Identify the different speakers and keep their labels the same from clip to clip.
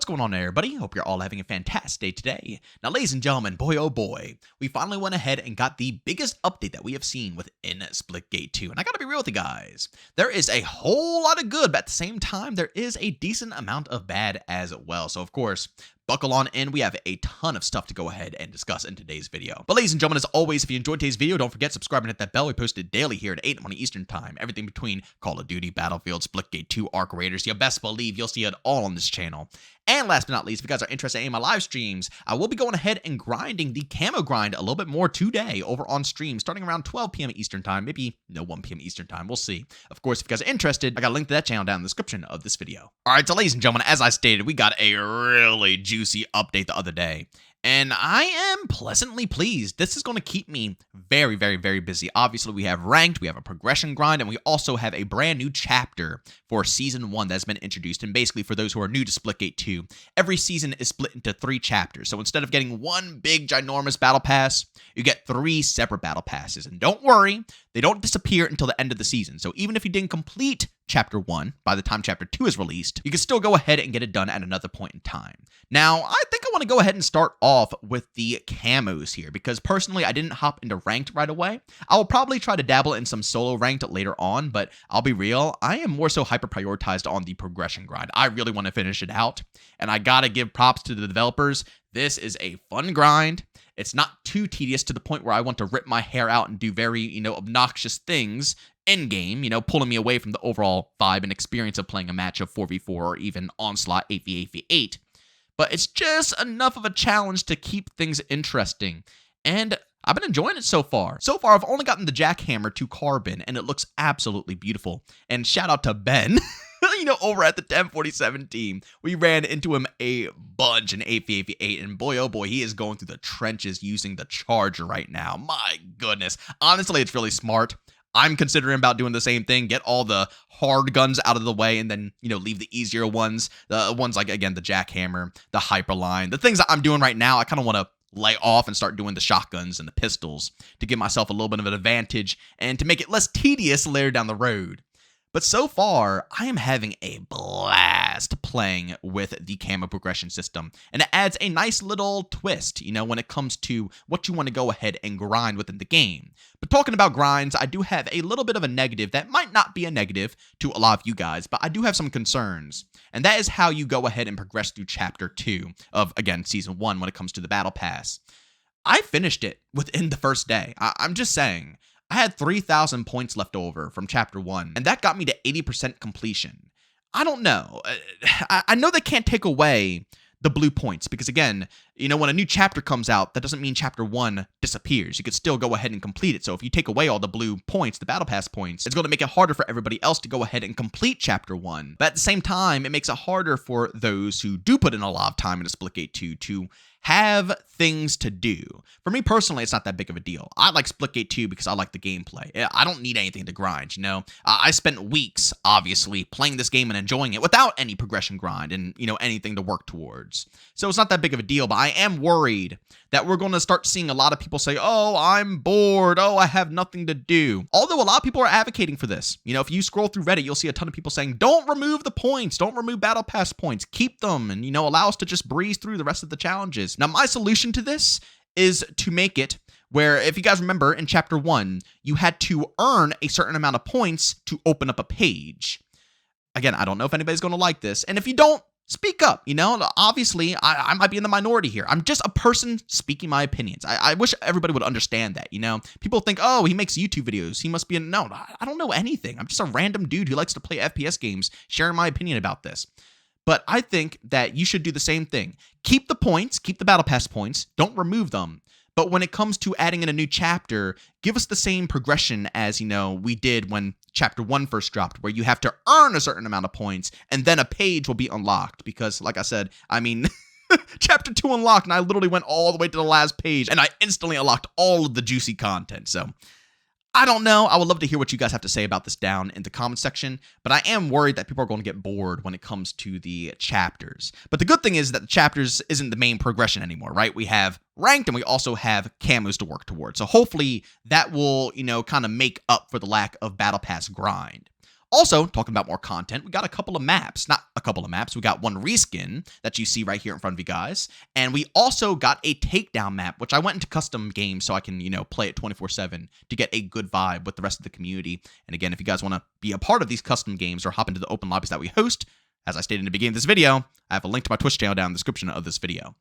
Speaker 1: What's going on there, everybody? Hope you're all having a fantastic day today. Now, ladies and gentlemen, boy oh boy, we finally went ahead and got the biggest update that we have seen within Splitgate 2. And I gotta be real with you guys, there is a whole lot of good, but at the same time, there is a decent amount of bad as well. So, of course, buckle on in. We have a ton of stuff to go ahead and discuss in today's video. But ladies and gentlemen, as always, if you enjoyed today's video, don't forget to subscribe and hit that bell. We post it daily here at 8 20 Eastern Time. Everything between Call of Duty, Battlefield, Splitgate 2, Arc Raiders. You best believe you'll see it all on this channel. And last but not least, if you guys are interested in my live streams, I will be going ahead and grinding the Camo grind a little bit more today over on stream, starting around 12 p.m. Eastern Time, maybe 1 p.m. Eastern Time. We'll see. Of course, if you guys are interested, I got a link to that channel down in the description of this video. All right, so ladies and gentlemen, as I stated, we got a really juicy update the other day. And I am pleasantly pleased. This is going to keep me very, very, very busy. Obviously, we have ranked, we have a progression grind, and we also have a brand new chapter for Season 1 that's been introduced. And basically, for those who are new to Splitgate 2, every season is split into 3 chapters. So instead of getting one big, ginormous battle pass, you get 3 separate battle passes. And don't worry, they don't disappear until the end of the season. So even if you didn't complete Chapter 1, by the time Chapter 2 is released, you can still go ahead and get it done at another point in time. Now, I think I want to go ahead and start off with the camos here, because personally, I didn't hop into ranked right away. I will probably try to dabble in some solo ranked later on, but I'll be real, I am more so hyper-prioritized on the progression grind. I really want to finish it out, and I gotta give props to the developers. This is a fun grind. It's not too tedious to the point where I want to rip my hair out and do very, obnoxious things in-game, pulling me away from the overall vibe and experience of playing a match of 4v4 or even Onslaught 8v8v8. But it's just enough of a challenge to keep things interesting. And I've been enjoying it so far. So far, I've only gotten the jackhammer to carbon, and it looks absolutely beautiful. And shout out to Ben, over at the 1047 team. We ran into him a bunch in 8v8v8, and boy, oh boy, he is going through the trenches using the charger right now. My goodness. Honestly, it's really smart. I'm considering about doing the same thing, get all the hard guns out of the way, and then, leave the easier ones. The ones like, again, the jackhammer, the hyperline, the things that I'm doing right now. I kind of want to lay off and start doing the shotguns and the pistols to give myself a little bit of an advantage and to make it less tedious later down the road. But so far, I am having a blast playing with the camo progression system, and it adds a nice little twist, when it comes to what you want to go ahead and grind within the game. But talking about grinds, I do have a little bit of a negative that might not be a negative to a lot of you guys, but I do have some concerns, and that is how you go ahead and progress through Chapter 2 of, again, Season 1 when it comes to the Battle Pass. I finished it within the first day. I'm just saying. I had 3,000 points left over from Chapter 1, and that got me to 80% completion. I don't know. I know they can't take away the blue points, because again, when a new chapter comes out, that doesn't mean Chapter 1 disappears. You could still go ahead and complete it. So if you take away all the blue points, the Battle Pass points, it's going to make it harder for everybody else to go ahead and complete Chapter 1. But at the same time, it makes it harder for those who do put in a lot of time into Splitgate 2 to have things to do. For me personally, it's not that big of a deal. I like Splitgate 2 because I like the gameplay. I don't need anything to grind, I spent weeks, obviously, playing this game and enjoying it without any progression grind and, anything to work towards. So it's not that big of a deal, but I am worried that we're going to start seeing a lot of people say, oh, I'm bored. Oh, I have nothing to do. Although a lot of people are advocating for this. If you scroll through Reddit, you'll see a ton of people saying, don't remove the points. Don't remove Battle Pass points. Keep them and, allow us to just breeze through the rest of the challenges. Now, my solution to this is to make it where, if you guys remember, in Chapter 1, you had to earn a certain amount of points to open up a page. Again, I don't know if anybody's going to like this. And if you don't, speak up, Obviously, I might be in the minority here. I'm just a person speaking my opinions. I wish everybody would understand that, People think, oh, he makes YouTube videos. He must be no, I don't know anything. I'm just a random dude who likes to play FPS games, sharing my opinion about this. But I think that you should do the same thing. Keep the points, keep the Battle Pass points, don't remove them. But when it comes to adding in a new chapter, give us the same progression as, we did when Chapter 1 first dropped, where you have to earn a certain amount of points, and then a page will be unlocked. Because, like I said, Chapter 2 unlocked, and I literally went all the way to the last page, and I instantly unlocked all of the juicy content. So, I don't know. I would love to hear what you guys have to say about this down in the comment section, but I am worried that people are going to get bored when it comes to the chapters. But the good thing is that the chapters isn't the main progression anymore, right? We have ranked and we also have camos to work towards. So hopefully that will, kind of make up for the lack of Battle Pass grind. Also, talking about more content, we got a couple of maps. Not a couple of maps. We got one reskin that you see right here in front of you guys. And we also got a takedown map, which I went into custom games so I can, play it 24/7 to get a good vibe with the rest of the community. And again, if you guys want to be a part of these custom games or hop into the open lobbies that we host, as I stated in the beginning of this video, I have a link to my Twitch channel down in the description of this video.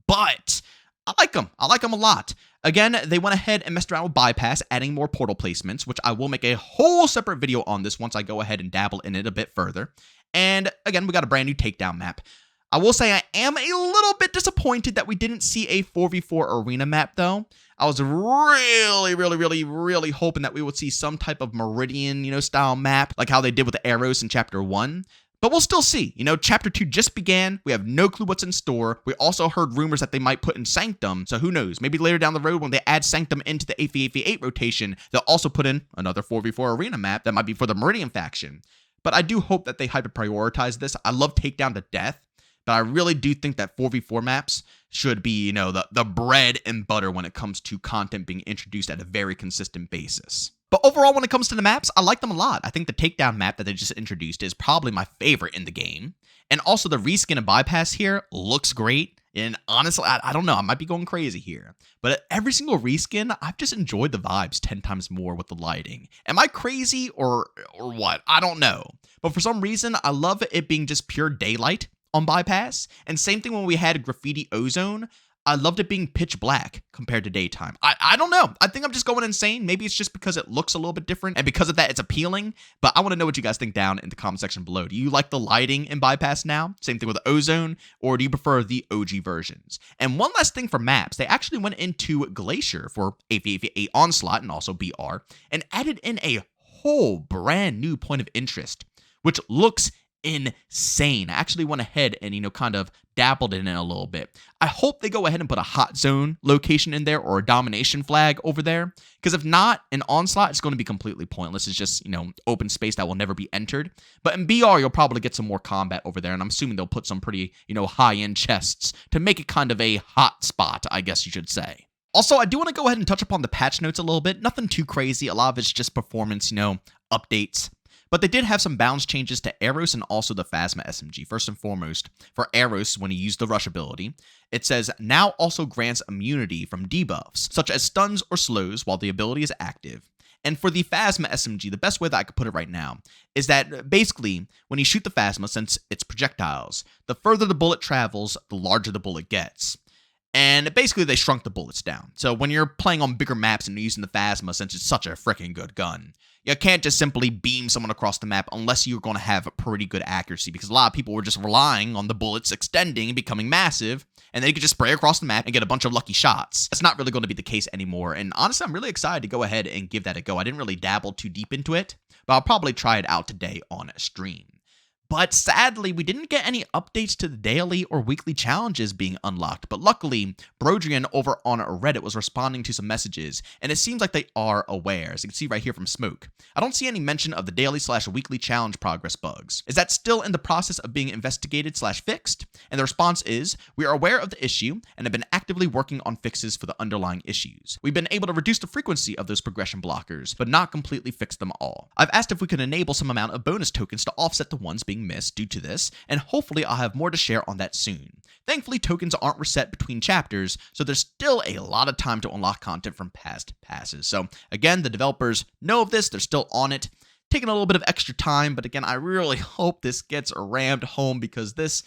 Speaker 1: But I like them. I like them a lot. Again, they went ahead and messed around with bypass, adding more portal placements, which I will make a whole separate video on this once I go ahead and dabble in it a bit further. And again, we got a brand new takedown map. I will say I am a little bit disappointed that we didn't see a 4v4 arena map, though. I was really hoping that we would see some type of Meridian, style map, like how they did with the arrows in Chapter 1. But we'll still see. Chapter 2 just began. We have no clue what's in store. We also heard rumors that they might put in Sanctum. So who knows? Maybe later down the road when they add Sanctum into the 8v8 rotation, they'll also put in another 4v4 arena map that might be for the Meridian faction. But I do hope that they hyper prioritize this. I love Takedown to death, but I really do think that 4v4 maps should be, the bread and butter when it comes to content being introduced at a very consistent basis. But overall, when it comes to the maps, I like them a lot. I think the takedown map that they just introduced is probably my favorite in the game. And also the reskin and bypass here looks great. And honestly, I don't know, I might be going crazy here. But at every single reskin, I've just enjoyed the vibes 10 times more with the lighting. Am I crazy or what? I don't know. But for some reason, I love it being just pure daylight on bypass. And same thing when we had graffiti ozone. I loved it being pitch black compared to daytime. I don't know. I think I'm just going insane. Maybe it's just because it looks a little bit different, and because of that, it's appealing. But I want to know what you guys think down in the comment section below. Do you like the lighting in bypass now? Same thing with the ozone, or do you prefer the OG versions? And one last thing for maps, they actually went into Glacier for 8v8 Onslaught and also BR, and added in a whole brand new point of interest, which looks insane. I actually went ahead and, kind of dabbled in it a little bit. I hope they go ahead and put a hot zone location in there or a domination flag over there, because if not, in Onslaught, it's going to be completely pointless. It's just, open space that will never be entered. But in BR, you'll probably get some more combat over there, and I'm assuming they'll put some pretty, high-end chests to make it kind of a hot spot, I guess you should say. Also, I do want to go ahead and touch upon the patch notes a little bit. Nothing too crazy. A lot of it's just performance, updates. But they did have some balance changes to Eros and also the Phasma SMG. First and foremost, for Eros, when you use the rush ability, it says now also grants immunity from debuffs, such as stuns or slows while the ability is active. And for the Phasma SMG, the best way that I could put it right now is that basically, when you shoot the Phasma, since it's projectiles, the further the bullet travels, the larger the bullet gets. And basically, they shrunk the bullets down. So when you're playing on bigger maps and you're using the Phasma, since it's such a freaking good gun, you can't just simply beam someone across the map unless you're going to have a pretty good accuracy, because a lot of people were just relying on the bullets extending and becoming massive, and then you could just spray across the map and get a bunch of lucky shots. That's not really going to be the case anymore, and honestly, I'm really excited to go ahead and give that a go. I didn't really dabble too deep into it, but I'll probably try it out today on stream. But sadly, we didn't get any updates to the daily or weekly challenges being unlocked. But luckily, Brodrian over on Reddit was responding to some messages, and it seems like they are aware, as you can see right here from Smoke. I don't see any mention of the daily/weekly challenge progress bugs. Is that still in the process of being investigated/fixed? And the response is, we are aware of the issue and have been actively working on fixes for the underlying issues. We've been able to reduce the frequency of those progression blockers, but not completely fix them all. I've asked if we could enable some amount of bonus tokens to offset the ones being missed due to this, and hopefully I'll have more to share on that soon. Thankfully, tokens aren't reset between chapters, so there's still a lot of time to unlock content from past passes. So again, the developers know of this, they're still on it, taking a little bit of extra time, but again, I really hope this gets rammed home, because this,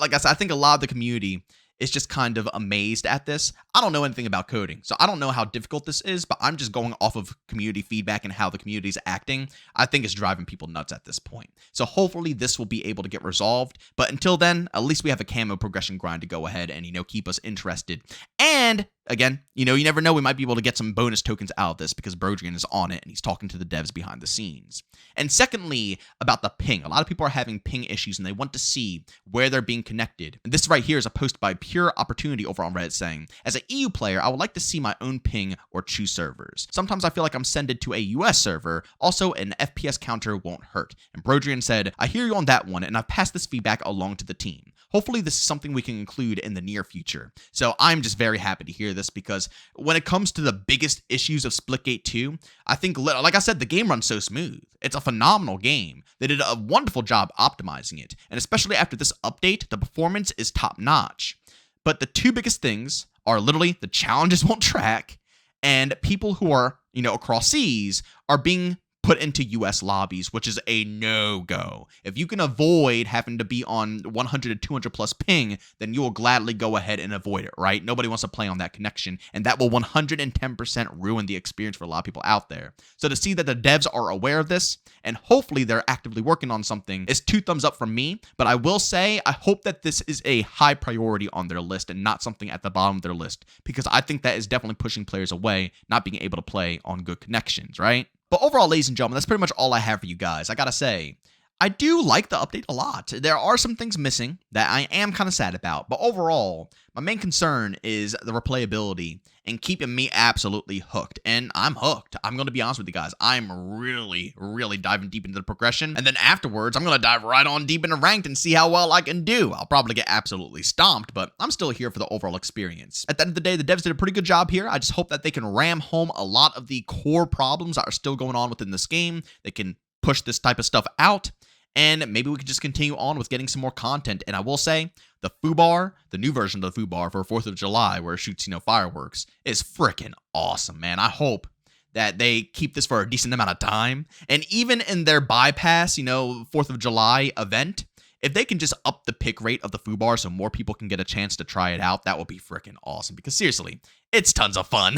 Speaker 1: like I said, I think a lot of the community is just kind of amazed at this. I don't know anything about coding, so I don't know how difficult this is, but I'm just going off of community feedback and how the community is acting. I think it's driving people nuts at this point. So hopefully this will be able to get resolved, but until then, at least we have a camo progression grind to go ahead and, keep us interested. And again, you never know, we might be able to get some bonus tokens out of this, because Brodrian is on it and he's talking to the devs behind the scenes. And secondly, about the ping. A lot of people are having ping issues and they want to see where they're being connected. And this right here is a post by Pure Opportunity over on Reddit saying, as an EU player, I would like to see my own ping or choose servers. Sometimes I feel like I'm sended to a US server. Also, an FPS counter won't hurt. And Brodrian said, I hear you on that one, and I've passed this feedback along to the team. hopefully this is something we can include in the near future. So I'm just very happy to hear this, because when it comes to the biggest issues of Splitgate 2, I think, like I said, the game runs so smooth. It's a phenomenal game. They did a wonderful job optimizing it, and especially after this update, the performance is top notch. But the two biggest things are literally the challenges won't track, and people who are, across seas are being put into US lobbies, which is a no-go. If you can avoid having to be on 100 to 200 plus ping, then you will gladly go ahead and avoid it, right? Nobody wants to play on that connection, and that will 110% ruin the experience for a lot of people out there. So to see that the devs are aware of this, and hopefully they're actively working on something, is 2 thumbs up from me. But I will say, I hope that this is a high priority on their list and not something at the bottom of their list, because I think that is definitely pushing players away, not being able to play on good connections, right? But overall, ladies and gentlemen, that's pretty much all I have for you guys. I gotta say, I do like the update a lot. There are some things missing that I am kind of sad about, but overall, my main concern is the replayability and keeping me absolutely hooked. And I'm hooked. I'm going to be honest with you guys. I'm really, really diving deep into the progression. And then afterwards, I'm going to dive right on deep into ranked and see how well I can do. I'll probably get absolutely stomped, but I'm still here for the overall experience. At the end of the day, the devs did a pretty good job here. I just hope that they can ram home a lot of the core problems that are still going on within this game. They can push this type of stuff out, and maybe we can just continue on with getting some more content. And I will say, the foobar, the new version of the foobar for 4th of July, where it shoots, fireworks, is freaking awesome, man. I hope that they keep this for a decent amount of time. And even in their bypass, 4th of July event, if they can just up the pick rate of the foobar so more people can get a chance to try it out, that would be freaking awesome. Because seriously, it's tons of fun.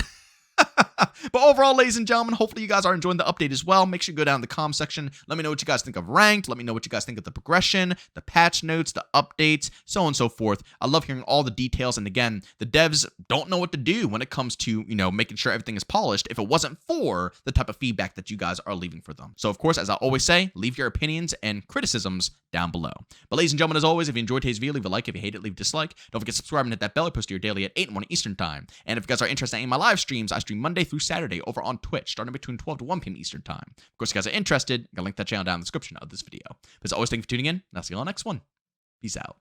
Speaker 1: But overall, ladies and gentlemen, hopefully you guys are enjoying the update as well. Make sure you go down in the comment section. Let me know what you guys think of ranked. Let me know what you guys think of the progression, the patch notes, the updates, so on and so forth. I love hearing all the details. And again, the devs don't know what to do when it comes to, making sure everything is polished if it wasn't for the type of feedback that you guys are leaving for them. So of course, as I always say, leave your opinions and criticisms down below. But ladies and gentlemen, as always, if you enjoyed today's video, leave a like. If you hate it, leave a dislike. Don't forget to subscribe and hit that bell. I post your daily at 8 in the morning Eastern time. And if you guys are interested in my live streams, I stream Monday through Saturday over on Twitch, starting between 12 to 1 p.m. Eastern time. Of course, if you guys are interested, I'm going to link that channel down in the description of this video. But as always, thank you for tuning in, and I'll see you on the next one. Peace out.